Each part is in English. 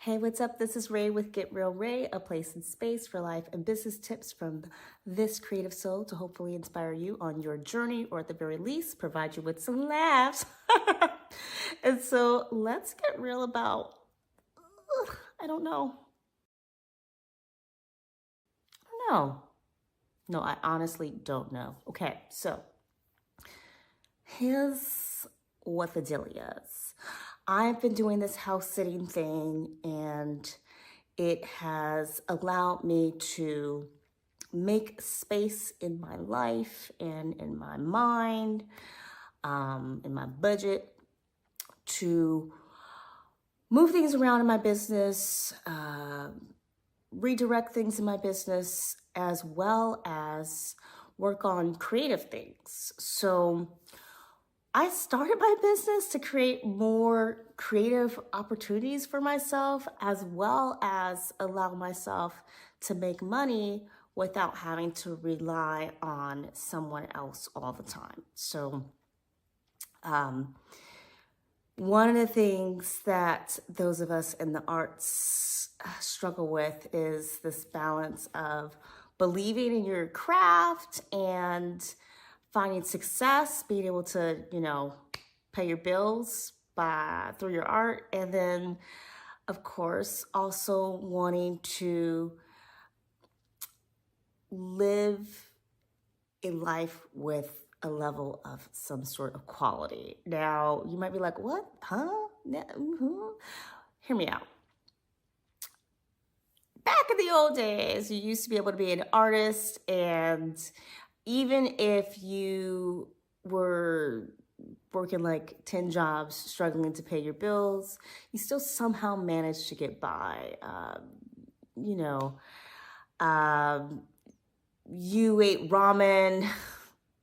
Hey, what's up? This is Ray with Get Real Ray, a place and space for life and business tips from this creative soul to hopefully inspire you on your journey, or at the very least, provide you with some laughs. And so let's get real about, I don't know. I don't know. No, I honestly don't know. Okay, so here's what the deal is. I've been doing this house sitting thing, and it has allowed me to make space in my life and in my mind, in my budget, to move things around in my business, redirect things in my business, as well as work on creative things. So I started my business to create more creative opportunities for myself, as well as allow myself to make money without having to rely on someone else all the time. So one of the things that those of us in the arts struggle with is this balance of believing in your craft and finding success, being able to, pay your bills through your art, and then, of course, also wanting to live a life with a level of some sort of quality. Now, you might be like, what? Huh? Hear me out. Back in the old days, you used to be able to be an artist, and even if you were working like 10 jobs, struggling to pay your bills, you still somehow managed to get by. You ate ramen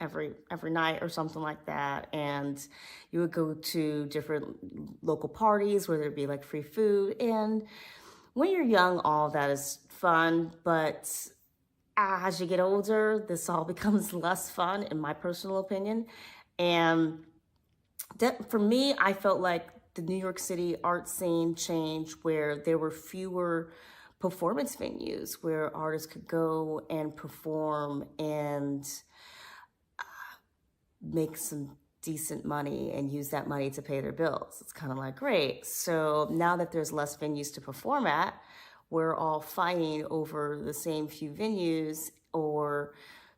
every night or something like that, and you would go to different local parties where there'd be like free food. And when you're young, all that is fun, but as you get older, this all becomes less fun, in my personal opinion. And that, for me, I felt like the New York City art scene changed, where there were fewer performance venues where artists could go and perform and make some decent money and use that money to pay their bills. It's kind of like, great. So now that there's less venues to perform at, we're all fighting over the same few venues, or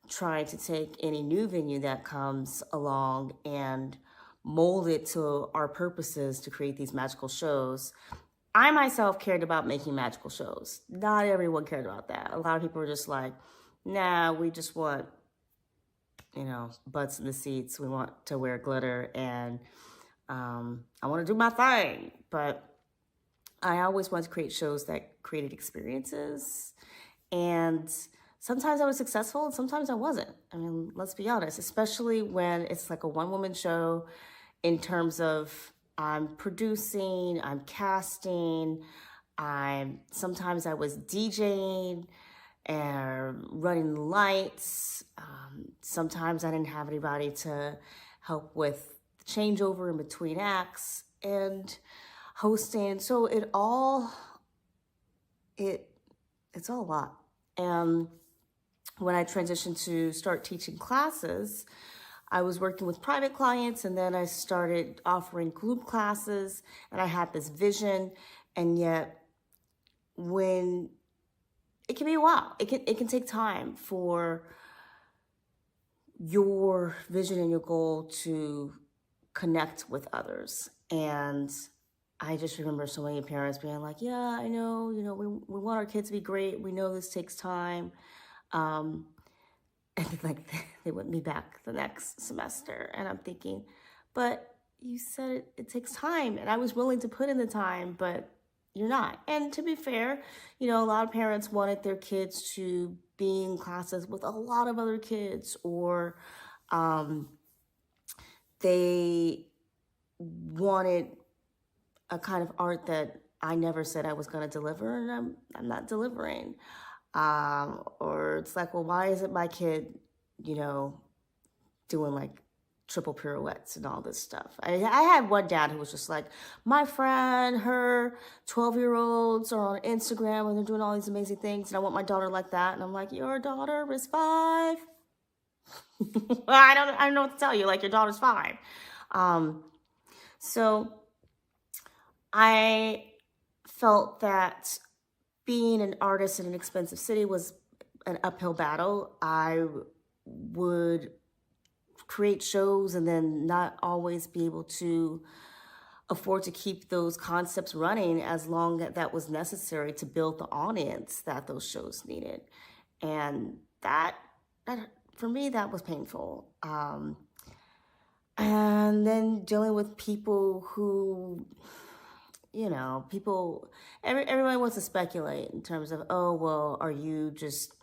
trying to take any new venue that comes along and mold it to our purposes to create these magical shows. I myself cared about making magical shows. Not everyone cared about that. A lot of people were just like, nah, we just want, butts in the seats. We want to wear glitter, and I want to do my thing. But I always wanted to create shows that created experiences. And sometimes I was successful and sometimes I wasn't. I mean, let's be honest, especially when it's like a one-woman show, in terms of I'm producing, I'm casting, sometimes I was DJing and running the lights. Sometimes I didn't have anybody to help with the changeover in between acts and hosting. So it's all a lot. And when I transitioned to start teaching classes, I was working with private clients, and then I started offering group classes, and I had this vision. And yet, when it can be a while, it can take time for your vision and your goal to connect with others. And I just remember so many parents being like, yeah, I know, we want our kids to be great. We know this takes time. And like they want me back the next semester. And I'm thinking, but you said it takes time. And I was willing to put in the time, but you're not. And to be fair, a lot of parents wanted their kids to be in classes with a lot of other kids, or they wanted a kind of art that I never said I was going to deliver, and I'm not delivering. Or it's like, well, why isn't my kid, doing like triple pirouettes and all this stuff. I had one dad who was just like, my friend, her 12-year-olds are on Instagram and they're doing all these amazing things, and I want my daughter like that. And I'm like, your daughter is 5. I don't know what to tell you. Like, your daughter's 5. So I felt that being an artist in an expensive city was an uphill battle. I would create shows and then not always be able to afford to keep those concepts running as long as that was necessary to build the audience that those shows needed. And that for me, that was painful. And then dealing with people who, everyone wants to speculate in terms of, oh, well, are you just,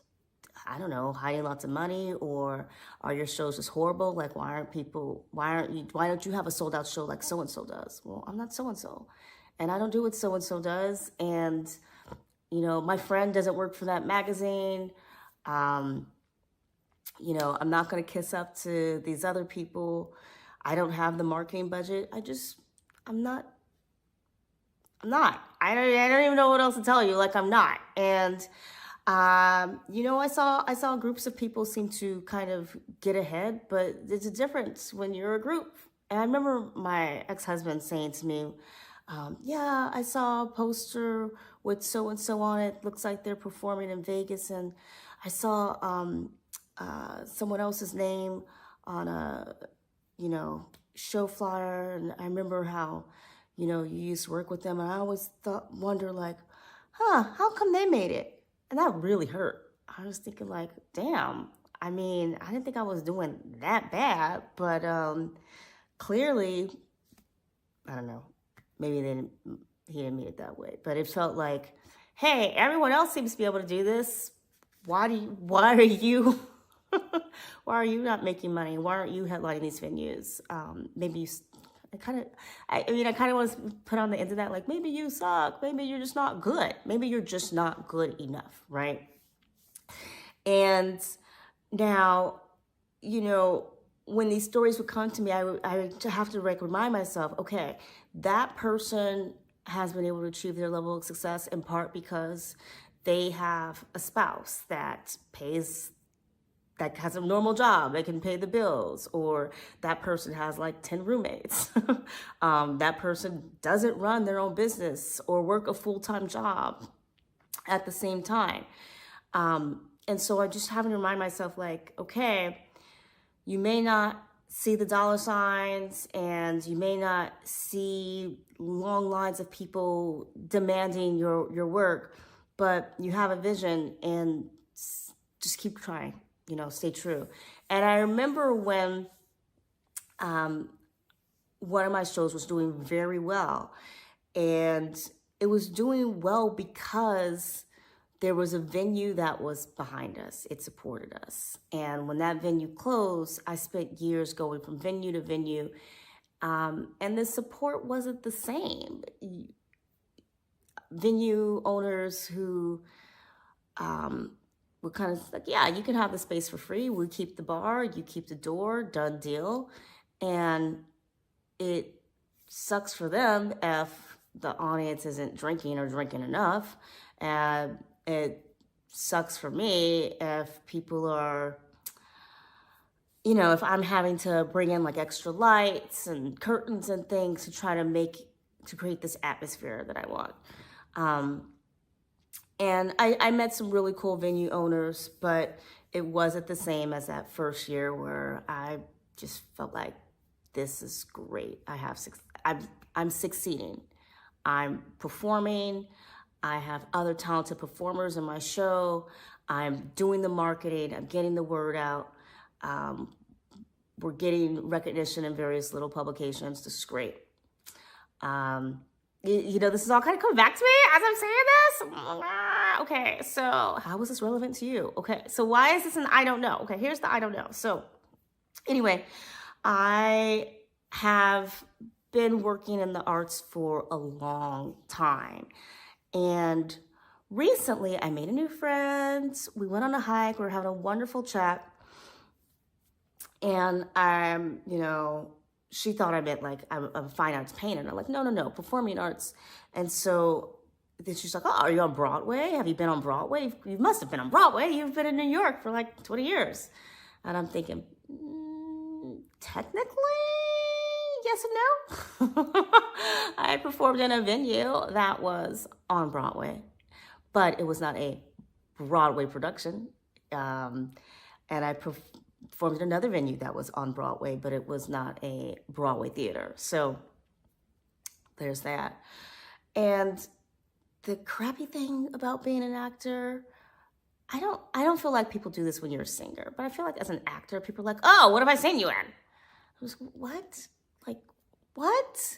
I don't know, hiding lots of money, or are your shows just horrible? Like, why don't you have a sold out show like so-and-so does? Well, I'm not so-and-so, and I don't do what so-and-so does. And, my friend doesn't work for that magazine. I'm not going to kiss up to these other people. I don't have the marketing budget. I'm not. I don't even know what else to tell you. Like, I'm not. And, I saw groups of people seem to kind of get ahead, but there's a difference when you're a group. And I remember my ex-husband saying to me, yeah, I saw a poster with so-and-so on it. Looks like they're performing in Vegas. And I saw someone else's name on a, show flyer. And I remember how, you used to work with them. And I always wonder like, how come they made it? And that really hurt. I was thinking like, damn, I didn't think I was doing that bad, but clearly, I don't know, maybe he didn't mean it that way, but it felt like, hey, everyone else seems to be able to do this. Why are you why are you not making money? Why aren't you headlining these venues? I kind of want to put on the end of that, like, maybe you suck. Maybe you're just not good. Maybe you're just not good enough, right? And now, when these stories would come to me, I would have to remind myself, okay, that person has been able to achieve their level of success in part because they have a spouse that has a normal job, they can pay the bills, or that person has like 10 roommates. That person doesn't run their own business or work a full-time job at the same time. And so I just have to remind myself like, okay, you may not see the dollar signs and you may not see long lines of people demanding your work, but you have a vision and just keep trying. Stay true. And I remember when one of my shows was doing very well, and it was doing well because there was a venue that was behind us. It supported us. And when that venue closed, I spent years going from venue to venue, and the support wasn't the same. Venue owners who we're kind of like, yeah, you can have the space for free. We keep the bar, you keep the door, done deal. And it sucks for them if the audience isn't drinking or drinking enough. And it sucks for me if people are, if I'm having to bring in like extra lights and curtains and things to try to create this atmosphere that I want. And I met some really cool venue owners, but it wasn't the same as that first year where I just felt like, this is great. I'm succeeding. I'm performing. I have other talented performers in my show. I'm doing the marketing. I'm getting the word out. We're getting recognition in various little publications. This is great. This is all kind of coming back to me as I'm saying this. Okay, so how is this relevant to you? Okay, so why is this an I don't know? Okay, here's the I don't know. So anyway, I have been working in the arts for a long time. And recently I made a new friend. We went on a hike. We were having a wonderful chat. And she thought I meant like I'm a fine arts painter. And I'm like, no, performing arts. And so then she's like, oh, are you on Broadway? Have you been on Broadway? You must have been on Broadway. You've been in New York for like 20 years. And I'm thinking, technically, yes and no. I performed in a venue that was on Broadway, but it was not a Broadway production. And I performed in another venue that was on Broadway, but it was not a Broadway theater. So there's that. And the crappy thing about being an actor, I don't feel like people do this when you're a singer, but I feel like as an actor, people are like, oh, what have I seen you in? I was what? Like, what?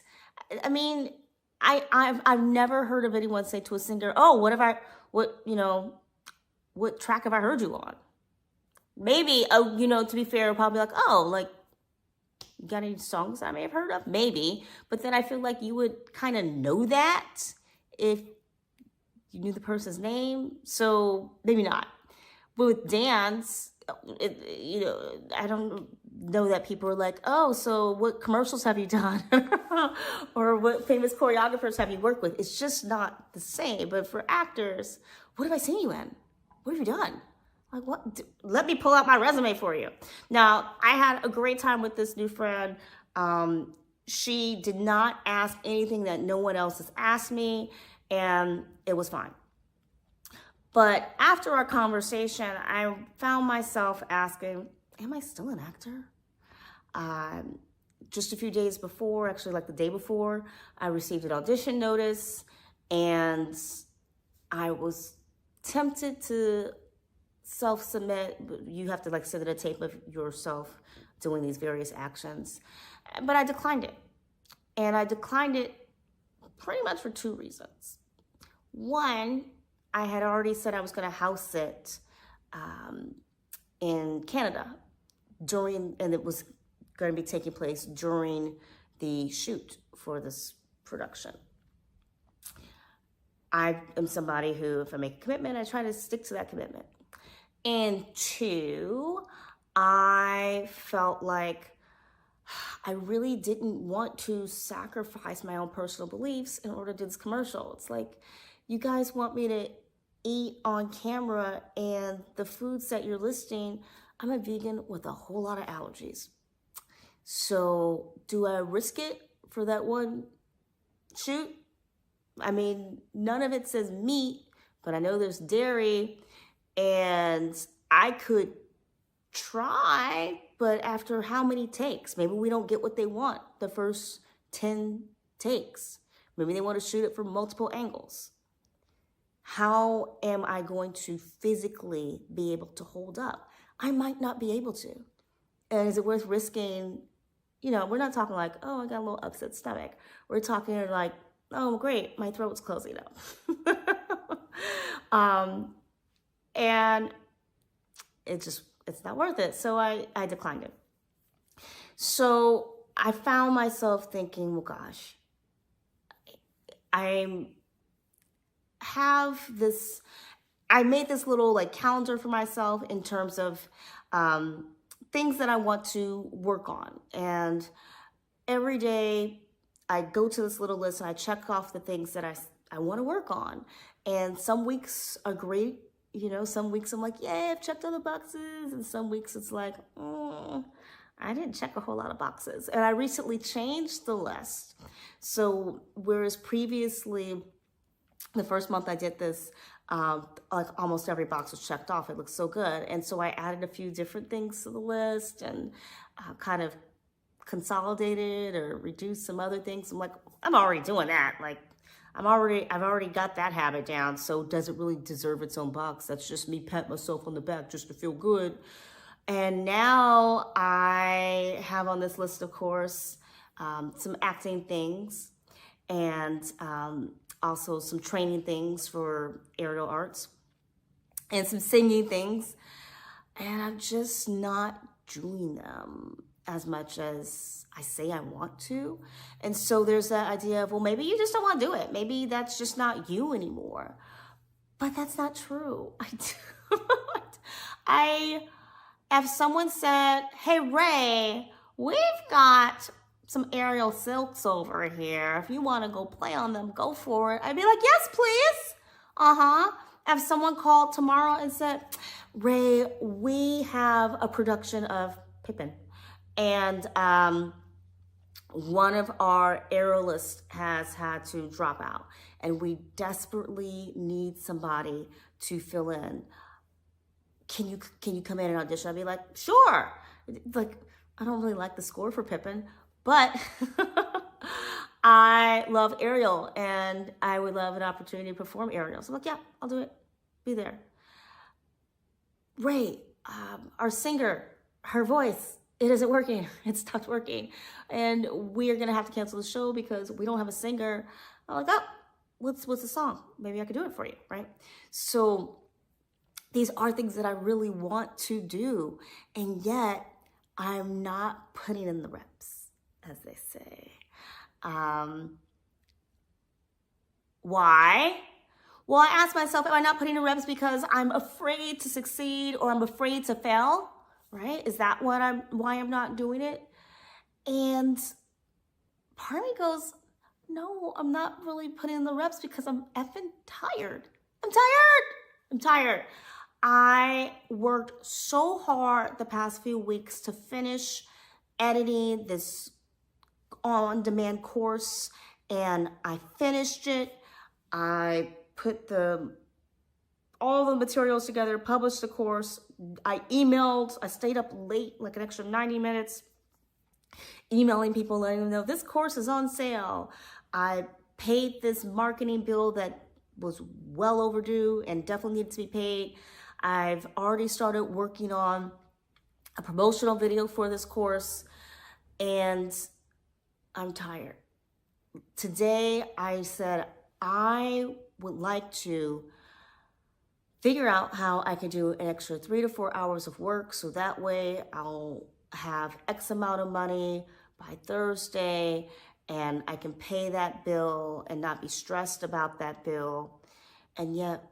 I mean, I've never heard of anyone say to a singer, oh, what track have I heard you on? Maybe, to be fair, probably like, oh, like, you got any songs I may have heard of? Maybe. But then I feel like you would kind of know that if you knew the person's name. So maybe not. But with dance, I don't know that people are like, oh, so what commercials have you done? Or what famous choreographers have you worked with? It's just not the same. But for actors, what have I seen you in? What have you done? Like, what? Let me pull out my resume for you. Now, I had a great time with this new friend. She did not ask anything that no one else has asked me, and it was fine. But after our conversation, I found myself asking, am I still an actor? Just a few days before, actually like the day before, I received an audition notice, and I was tempted to self-submit. You have to like send in a tape of yourself doing these various actions. But I declined it. And I declined it pretty much for two reasons. One, I had already said I was going to house sit in Canada and it was going to be taking place during the shoot for this production. I am somebody who, if I make a commitment, I try to stick to that commitment. And two, I felt like I really didn't want to sacrifice my own personal beliefs in order to do this commercial. It's like, you guys want me to eat on camera, and the foods that you're listing, I'm a vegan with a whole lot of allergies. So do I risk it for that one shoot? I mean, none of it says meat, but I know there's dairy, and I could try, but after how many takes? Maybe we don't get what they want the first 10 takes. Maybe they want to shoot it from multiple angles. How am I going to physically be able to hold up? I might not be able to. And is it worth risking? We're not talking like, oh, I got a little upset stomach. We're talking like, oh, great, my throat's closing up. And it's not worth it. So I declined it. So I found myself thinking, well, gosh, I made this little like calendar for myself in terms of things that I want to work on. And every day I go to this little list and I check off the things that I want to work on. And some weeks are great. Some weeks I'm like, yeah, I've checked all the boxes. And some weeks it's like, I didn't check a whole lot of boxes. And I recently changed the list. So whereas previously, the first month I did this, like almost every box was checked off. It looked so good. And so I added a few different things to the list and kind of consolidated or reduced some other things. I'm like, I'm already doing that. Like, I've already got that habit down. So does it really deserve its own box? That's just me patting myself on the back just to feel good. And now I have on this list, of course, some acting things and also some training things for aerial arts and some singing things. And I'm just not doing them as much as I say I want to. And so there's that idea of, well, maybe you just don't want to do it. Maybe that's just not you anymore. But that's not true. If someone said, hey, Ray, we've got some aerial silks over here. If you want to go play on them, go for it. I'd be like, yes, please. If someone called tomorrow and said, Ray, we have a production of Pippin, and one of our aerialists has had to drop out, and we desperately need somebody to fill in. Can you come in and audition? I'd be like, sure. Like, I don't really like the score for Pippin, but I love Ariel, and I would love an opportunity to perform Ariel. So I'm like, yeah, I'll do it. Be there. Ray, our singer, her voice, it isn't working. It stopped working. And we are going to have to cancel the show because we don't have a singer. I'm like, oh, what's the song? Maybe I could do it for you, right? So these are things that I really want to do, and yet I'm not putting in the reps, as they say. Why? Well, I ask myself, am I not putting in reps because I'm afraid to succeed or I'm afraid to fail, right? Is that why I'm not doing it? And part of me goes, no, I'm not really putting in the reps because I'm effing tired. I'm tired. I worked so hard the past few weeks to finish editing this on-demand course, and I finished it. I put all the materials together, published the course. I stayed up late, like an extra 90 minutes, emailing people, letting them know this course is on sale. I paid this marketing bill that was well overdue and definitely needed to be paid. I've already started working on a promotional video for this course, and I'm tired. Today, I said I would like to figure out how I could do an extra 3 to 4 hours of work, so that way I'll have X amount of money by Thursday, and I can pay that bill and not be stressed about that bill. And yet,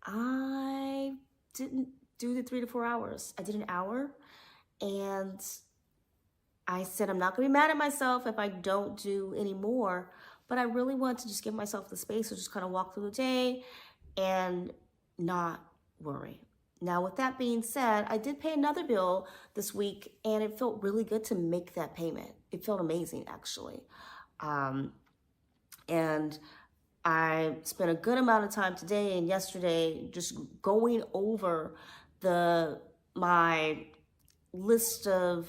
I didn't do the 3 to 4 hours. I did an hour, and I said I'm not going to be mad at myself if I don't do any more, but I really want to just give myself the space to just kind of walk through the day and not worry. Now, with that being said, I did pay another bill this week, and it felt really good to make that payment. It felt amazing, actually. And I spent a good amount of time today and yesterday just going over my list of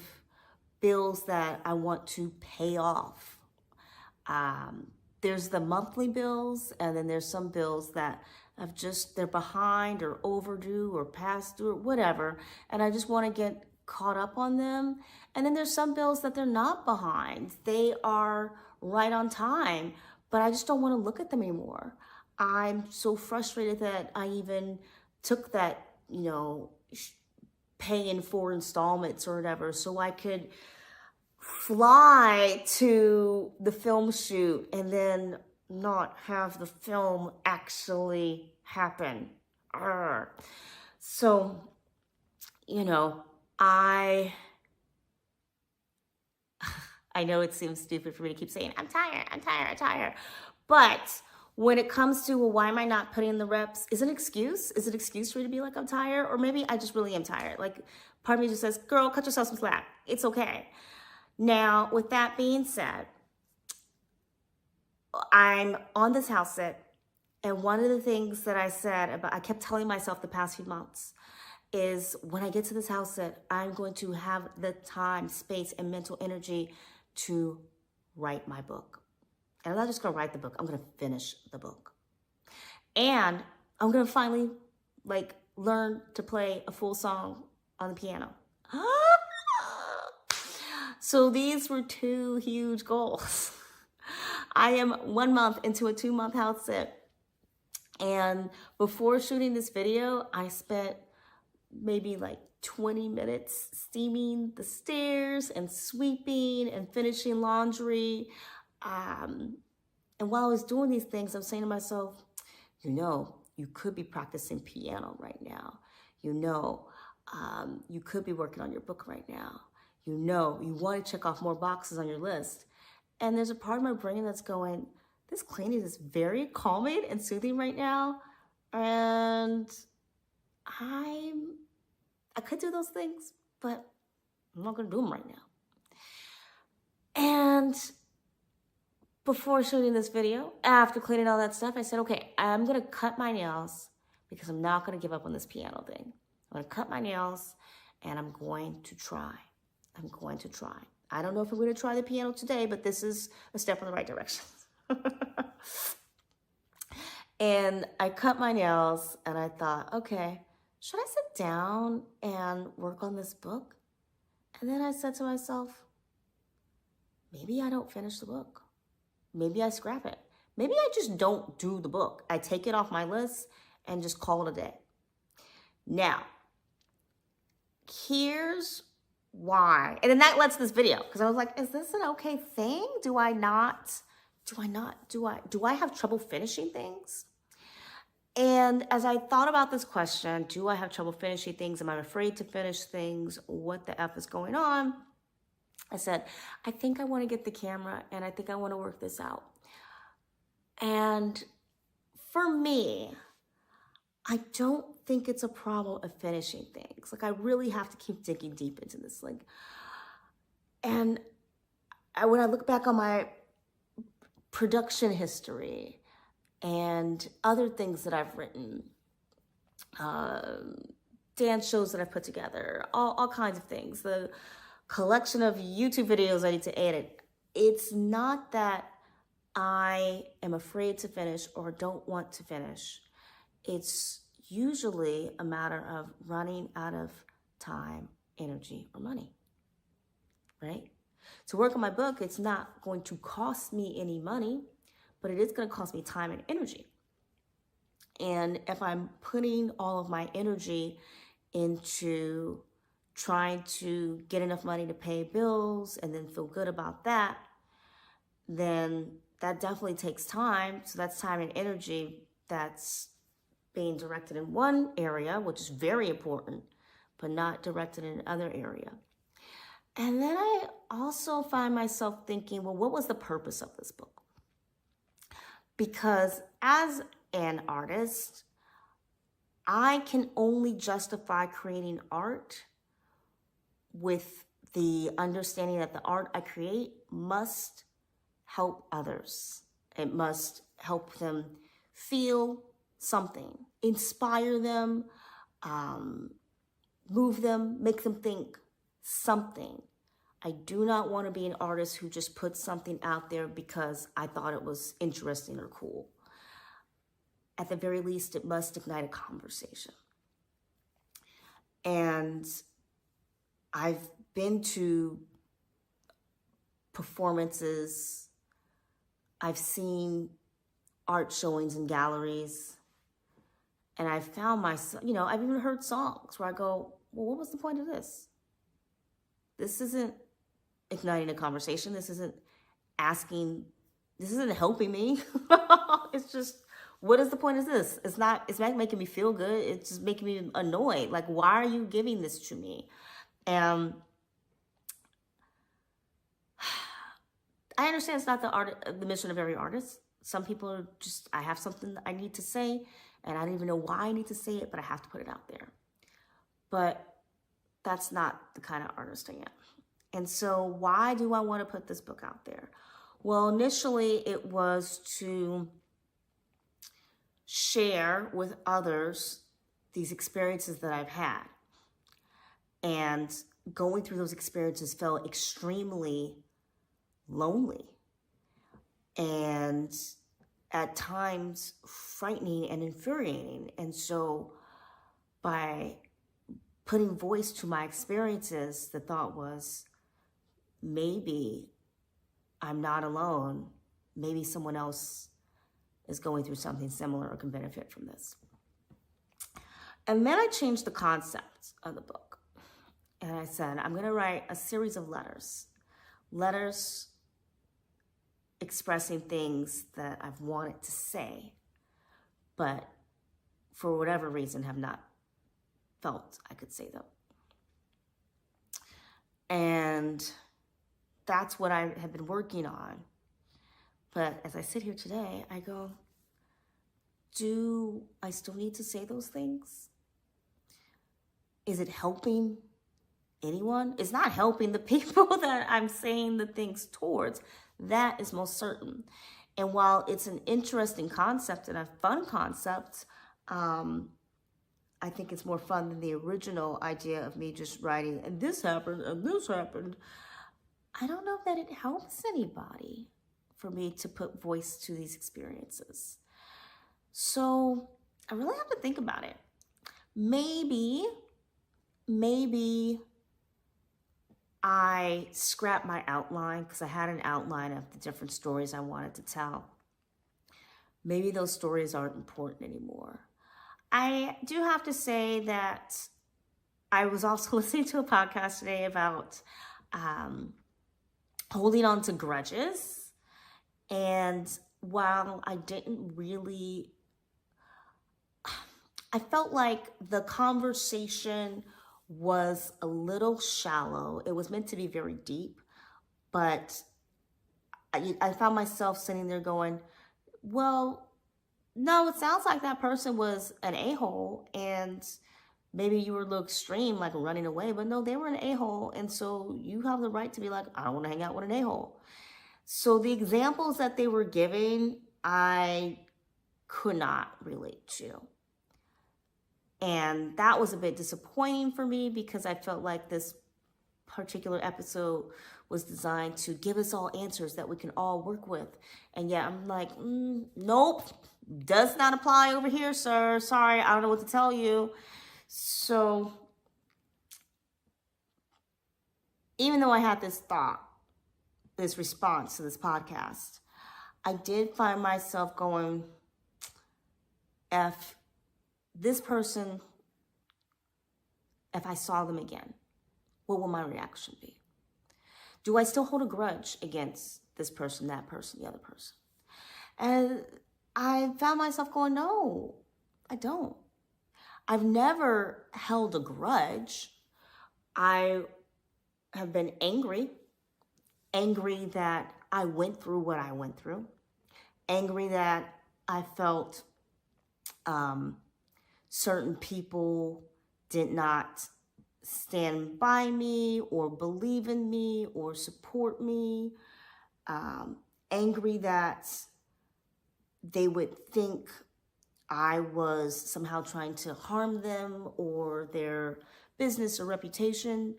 bills that I want to pay off. There's the monthly bills, and then there's some bills that they're behind or overdue or past due or whatever, and I just want to get caught up on them. And then there's some bills that they're not behind. They are right on time, but I just don't want to look at them anymore. I'm so frustrated that I even took that, pay in 4 installments or whatever, so I could fly to the film shoot and then not have the film actually happen. So, I know it seems stupid for me to keep saying, I'm tired. But when it comes to, well, why am I not putting in the reps? Is it an excuse? Is it an excuse for me to be like, I'm tired? Or maybe I just really am tired. Like, part of me just says, girl, cut yourself some slack. It's okay. Now, with that being said, I'm on this house sit, and one of the things that I kept telling myself the past few months is when I get to this house sit, I'm going to have the time, space, and mental energy to write my book. And I'm not just going to write the book, I'm going to finish the book. And I'm going to finally learn to play a full song on the piano. So these were 2 huge goals. I am 1 month into a 2-month house sit. And before shooting this video, I spent maybe 20 minutes steaming the stairs and sweeping and finishing laundry. And while I was doing these things, I was saying to myself, you could be practicing piano right now. You could be working on your book right now. You know, you want to check off more boxes on your list. And there's a part of my brain that's going, this cleaning is very calming and soothing right now. And I could do those things, but I'm not going to do them right now. And before shooting this video, after cleaning all that stuff, I said, okay, I'm going to cut my nails because I'm not going to give up on this piano thing. I'm going to cut my nails and I'm going to try. I'm going to try. I don't know if I'm going to try the piano today, but this is a step in the right direction. And I cut my nails and I thought, okay, should I sit down and work on this book? And then I said to myself, maybe I don't finish the book. Maybe I scrap it. Maybe I just don't do the book. I take it off my list and just call it a day. Now, here's why. And then that lets this video, because I was like, is this an okay thing? Do I have trouble finishing things? And as I thought about this question, do I have trouble finishing things? Am I afraid to finish things? What the F is going on? I said, I think I want to get the camera and I think I want to work this out. And for me, I don't think it's a problem of finishing things. Like, I really have to keep digging deep into this. When I look back on my production history and other things that I've written, dance shows that I've put together, all kinds of things, the collection of YouTube videos I need to edit. It's not that I am afraid to finish or don't want to finish. It's usually a matter of running out of time, energy, or money, right? To work on my book, it's not going to cost me any money, but it is going to cost me time and energy. And if I'm putting all of my energy into trying to get enough money to pay bills and then feel good about that, then that definitely takes time. So that's time and energy that's being directed in one area, which is very important, but not directed in another area. And then I also find myself thinking, well, what was the purpose of this book? Because as an artist, I can only justify creating art with the understanding that the art I create must help others. It must help them feel something, inspire them, move them, make them think something. I do not want to be an artist who just puts something out there because I thought it was interesting or cool. At the very least, it must ignite a conversation. And I've been to performances, I've seen art showings in galleries, and I've found myself, I've even heard songs where I go, well, what was the point of this? This isn't igniting a conversation. This isn't helping me. It's just, what is the point of this? It's not making me feel good. It's just making me annoyed. Like, why are you giving this to me? And I understand it's not the mission of every artist. Some people are just, I have something that I need to say, and I don't even know why I need to say it, but I have to put it out there. But that's not the kind of artist I am. And so why do I want to put this book out there? Well, initially it was to share with others these experiences that I've had. And going through those experiences felt extremely lonely and at times frightening and infuriating. And so by putting voice to my experiences, the thought was, maybe I'm not alone. Maybe someone else is going through something similar or can benefit from this. And then I changed the concept of the book. And I said, I'm going to write a series of letters expressing things that I've wanted to say, but for whatever reason have not felt I could say them. And that's what I have been working on. But as I sit here today, I go, do I still need to say those things? Is it helping anyone? It's not helping the people that I'm saying the things towards. That is most certain. And while it's an interesting concept and a fun concept, I think it's more fun than the original idea of me just writing, and this happened, and this happened. I don't know that it helps anybody for me to put voice to these experiences. So I really have to think about it. Maybe I scrapped my outline because I had an outline of the different stories I wanted to tell. Maybe those stories aren't important anymore. I do have to say that I was also listening to a podcast today about holding on to grudges. And while I didn't really, I felt like the conversation was a little shallow. It was meant to be very deep, but I found myself sitting there going, well, no, it sounds like that person was an a-hole, and maybe you were a little extreme, like running away, but no, they were an a-hole, and so you have the right to be like, I don't want to hang out with an a-hole. So the examples that they were giving, I could not relate to. And that was a bit disappointing for me because I felt like this particular episode was designed to give us all answers that we can all work with. And yet I'm like, nope, does not apply over here, sir. Sorry, I don't know what to tell you. So even though I had this thought, this response to this podcast, I did find myself going, if this person, if I saw them again, what will my reaction be? Do I still hold a grudge against this person, that person, the other person? And I found myself going, no, I don't. I've never held a grudge. I have been angry that I went through what I went through, angry that I felt certain people did not stand by me or believe in me or support me, angry that they would think I was somehow trying to harm them or their business or reputation,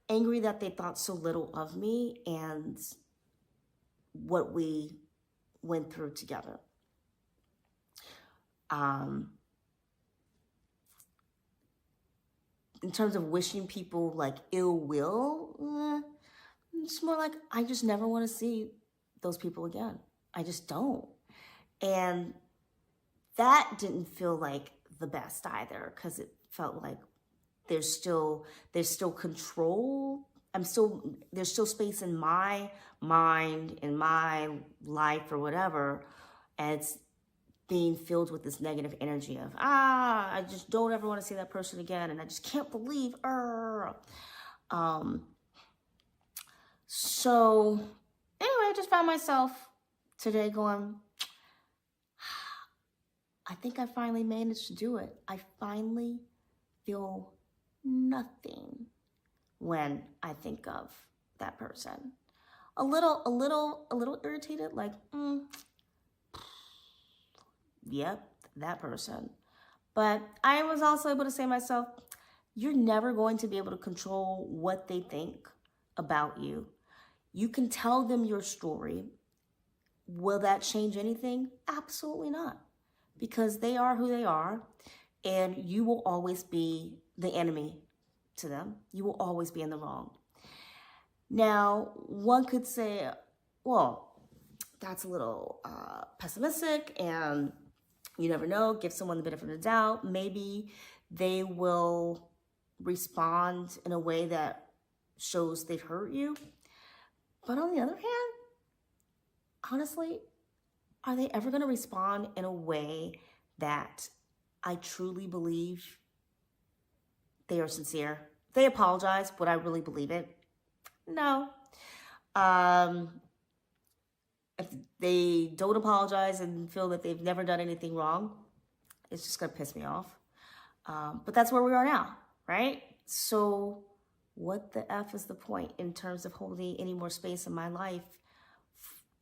angry that they thought so little of me and what we went through together. In terms of wishing people like ill will, it's more like I just never want to see those people again. I just don't. And that didn't feel like the best either, because it felt like there's still control. There's still space in my mind, in my life or whatever, and it's being filled with this negative energy of, I just don't ever want to see that person again, and I just can't believe, So anyway, I just found myself today going, I think I finally managed to do it. I finally feel nothing when I think of that person. A little irritated, like, yep, that person. But I was also able to say to myself, you're never going to be able to control what they think about you. You can tell them your story. Will that change anything? Absolutely not. Because they are who they are, and you will always be the enemy to them. You will always be in the wrong. Now, one could say, well, that's a little pessimistic, and you never know, give someone the benefit of the doubt. Maybe they will respond in a way that shows they've hurt you. But on the other hand, honestly, are they ever going to respond in a way that I truly believe they are sincere. They apologize. Would I really believe it? No. Um, if they don't apologize and feel that they've never done anything wrong, it's just going to piss me off. But that's where we are now, right? So what the F is the point in terms of holding any more space in my life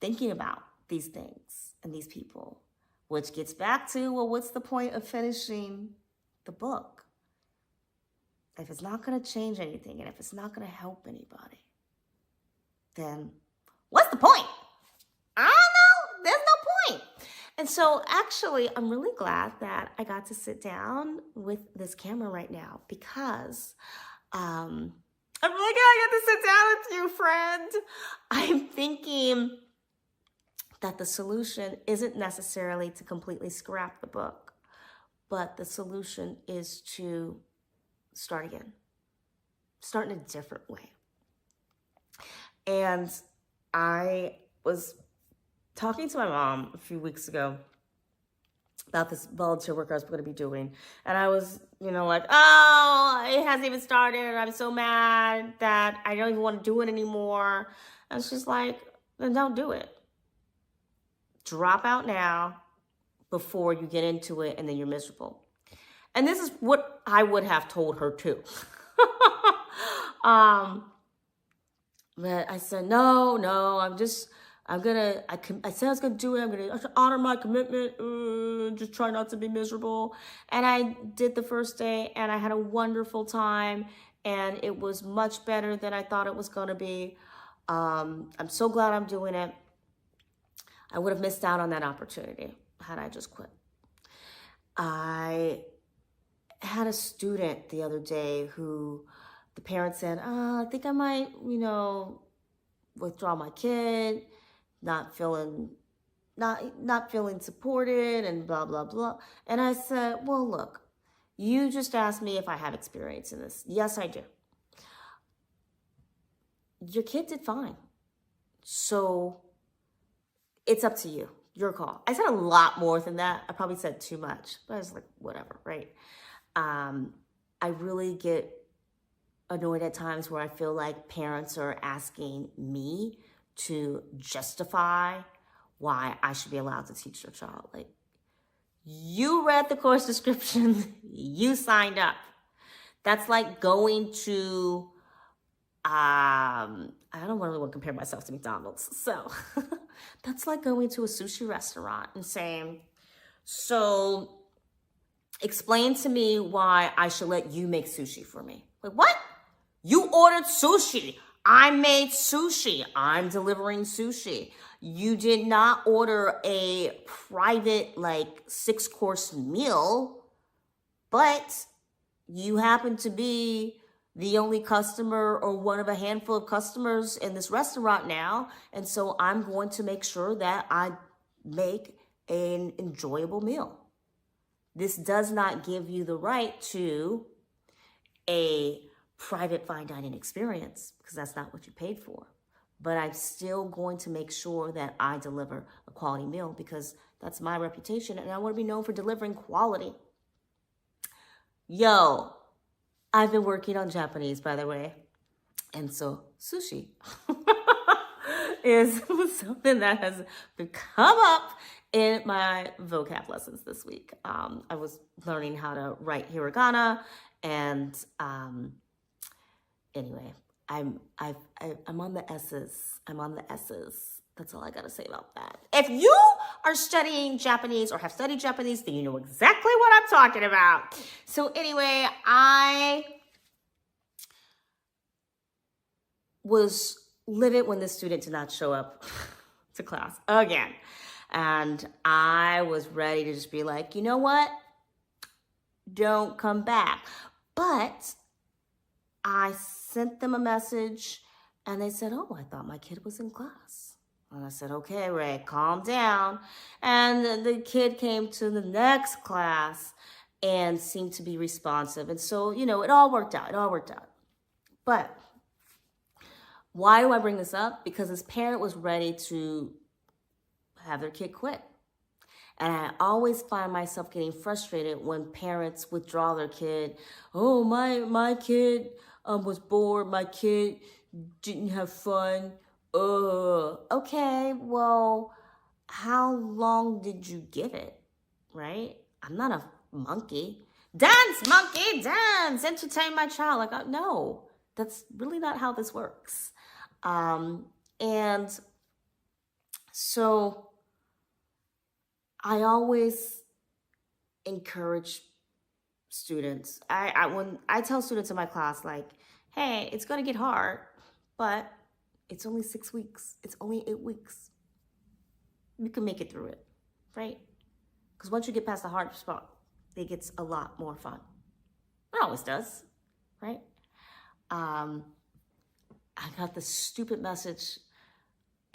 thinking about these things and these people? Which gets back to, well, what's the point of finishing the book? If it's not going to change anything and if it's not going to help anybody, then what's the point? I don't know. There's no point. And so actually, I'm really glad that I got to sit down with this camera right now because I'm really glad I got to sit down with you, friend. I'm thinking that the solution isn't necessarily to completely scrap the book, but the solution is to start again, start in a different way. And I was talking to my mom a few weeks ago about this volunteer work I was going to be doing. And I was, like, oh, it hasn't even started. I'm so mad that I don't even want to do it anymore. And she's like, then don't do it. Drop out now before you get into it and then you're miserable. And this is what I would have told her too. But I said, no, I said I was going to do it. I'm going to honor my commitment. Just try not to be miserable. And I did the first day and I had a wonderful time and it was much better than I thought it was going to be. I'm so glad I'm doing it. I would have missed out on that opportunity had I just quit. I had a student the other day who the parent said, I think I might, withdraw my kid, not feeling supported and blah, blah, blah. And I said, well, look, you just asked me if I have experience in this. Yes, I do. Your kid did fine. So it's up to you. Your call. I said a lot more than that. I probably said too much, but I was like, whatever, right? I really get annoyed at times where I feel like parents are asking me to justify why I should be allowed to teach their child. Like, you read the course description, you signed up. That's like going to, I don't really want to compare myself to McDonald's. So that's like going to a sushi restaurant and saying, so explain to me why I should let you make sushi for me. Like, what? You ordered sushi. I made sushi. I'm delivering sushi. You did not order a private, 6-course meal, but you happen to be the only customer or one of a handful of customers in this restaurant now. And so I'm going to make sure that I make an enjoyable meal. This does not give you the right to a private fine dining experience because that's not what you paid for. But I'm still going to make sure that I deliver a quality meal because that's my reputation and I want to be known for delivering quality. Yo, I've been working on Japanese, by the way. And so sushi is something that has come up in my vocab lessons this week. I was learning how to write hiragana and anyway, I'm on the S's. I'm on the S's. That's all I got to say about that. If you are studying Japanese or have studied Japanese, then you know exactly what I'm talking about. So anyway, I was livid when the student did not show up to class again. And I was ready to just be like, you know what? Don't come back. But I sent them a message and they said, oh, I thought my kid was in class. And I said, okay, Ray, calm down. And the kid came to the next class and seemed to be responsive. And so, it all worked out. But why do I bring this up? Because this parent was ready to have their kid quit. And I always find myself getting frustrated when parents withdraw their kid. Oh, my kid was bored. My kid didn't have fun. Okay, well, how long did you give it? Right? I'm not a monkey. Dance, monkey, dance, entertain my child. Like, no, that's really not how this works. And so I always encourage students. When I tell students in my class, like, hey, it's gonna get hard, but it's only 6 weeks. It's only 8 weeks. You can make it through it, right? Because once you get past the hard spot, it gets a lot more fun. It always does, right? I got this stupid message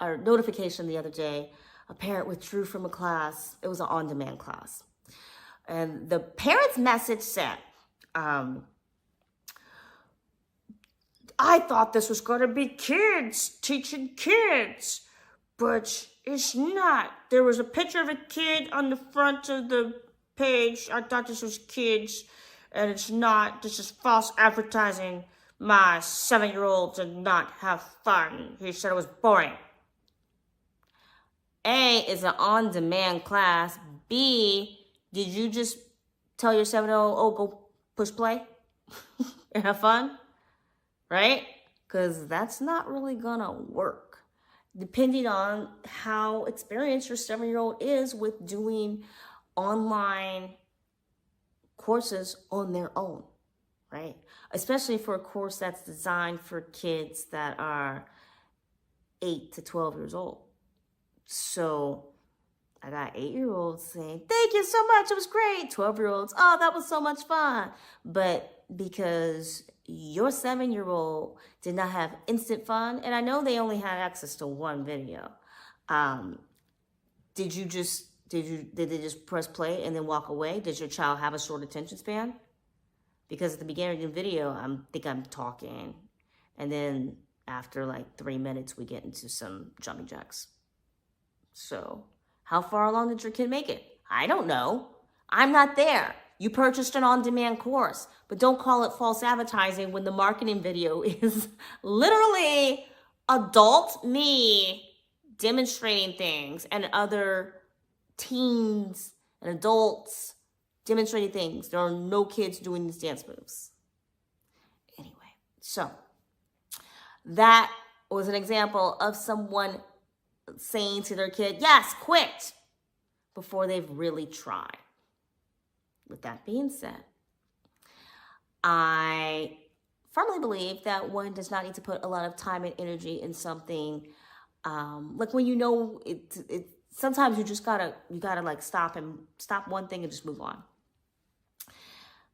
or notification the other day. A parent withdrew from a class. It was an on-demand class. And the parent's message said, I thought this was going to be kids teaching kids, but it's not. There was a picture of a kid on the front of the page. I thought this was kids, and it's not. This is false advertising. My 7-year-old did not have fun. He said it was boring. A, is an on-demand class. B, did you just tell your 7-year-old, oh, go push play and have fun? Right? Because that's not really gonna work. Depending on how experienced your 7-year-old is with doing online courses on their own, right? Especially for a course that's designed for kids that are 8 to 12 years old. So I got 8-year-olds saying, thank you so much, it was great. 12-year-olds, oh, that was so much fun. But because your 7-year-old did not have instant fun, and I know they only had access to one video, did they just press play and then walk away? Does your child have a short attention span? Because at the beginning of the video, I think I'm talking, and then after like 3 minutes, we get into some jumping jacks. So how far along did your kid make it? I don't know. I'm not there. You purchased an on-demand course, but don't call it false advertising when the marketing video is literally adult me demonstrating things and other teens and adults demonstrating things. There are no kids doing these dance moves. Anyway, so that was an example of someone saying to their kid, yes, quit, before they've really tried. With that being said, I firmly believe that one does not need to put a lot of time and energy in something. Like when you know it sometimes you just gotta like stop one thing and just move on.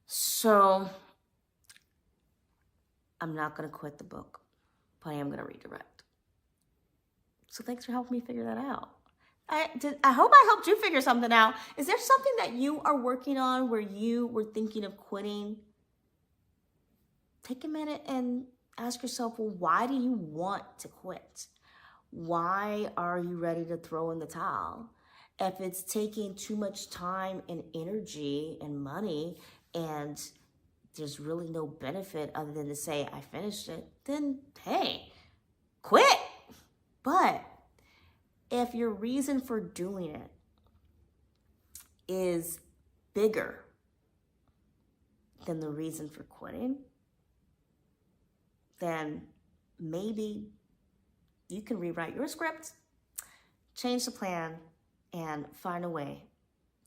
So I'm not gonna quit the book, but I am gonna redirect. So thanks for helping me figure that out. I hope I helped you figure something out. Is there something that you are working on where you were thinking of quitting? Take a minute and ask yourself, well, why do you want to quit? Why are you ready to throw in the towel? If it's taking too much time and energy and money and there's really no benefit other than to say, I finished it, then hey, quit. But if your reason for doing it is bigger than the reason for quitting, then maybe you can rewrite your script, change the plan, and find a way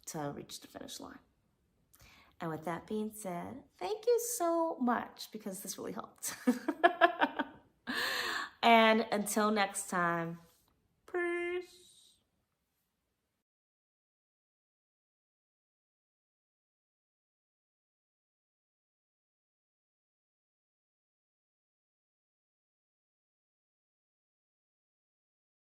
to reach the finish line. And with that being said, thank you so much because this really helped. And until next time,